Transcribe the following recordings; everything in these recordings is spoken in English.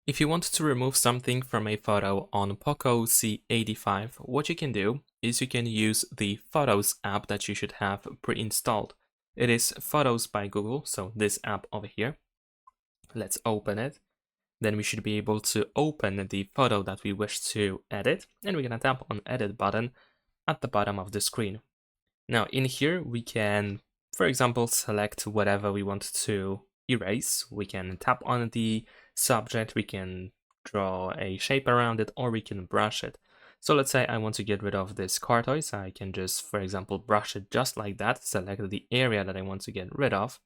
If you want to remove something from a photo on POCO C85, what you can do is you can use the Photos app that you should have pre-installed. It is Photos by Google, so this app over here. Let's open it. Then we should be able to open the photo that we wish to edit, and we're gonna tap on Edit button at the bottom of the screen. Now in here we can, for example, select whatever we want to erase. We can tap on the subject, we can draw a shape around it, or we can brush it. So let's say I want to get rid of this car toy, so I can just, for example, brush it just like that, select the area that I want to get rid of.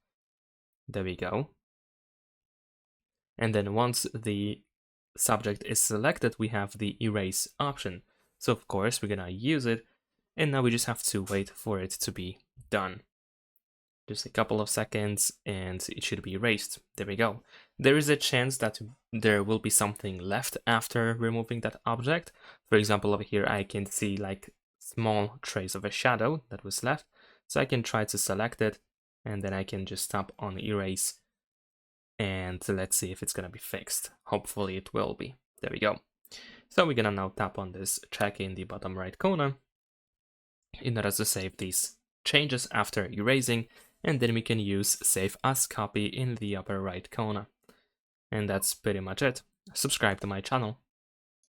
There we go. And then once the subject is selected, we have the erase option. So of course we're gonna use it, and now we just have to wait for it to be done. Just a couple of seconds and it should be erased. There we go. There is a chance that there will be something left after removing that object. For example, over here I can see like small trace of a shadow that was left. So I can try to select it and then I can just tap on erase and let's see if it's gonna be fixed. Hopefully it will be. There we go. So we're gonna now tap on this check in the bottom right corner in order to save these changes after erasing, and then we can use Save As Copy in the upper right corner. And that's pretty much it. Subscribe to my channel.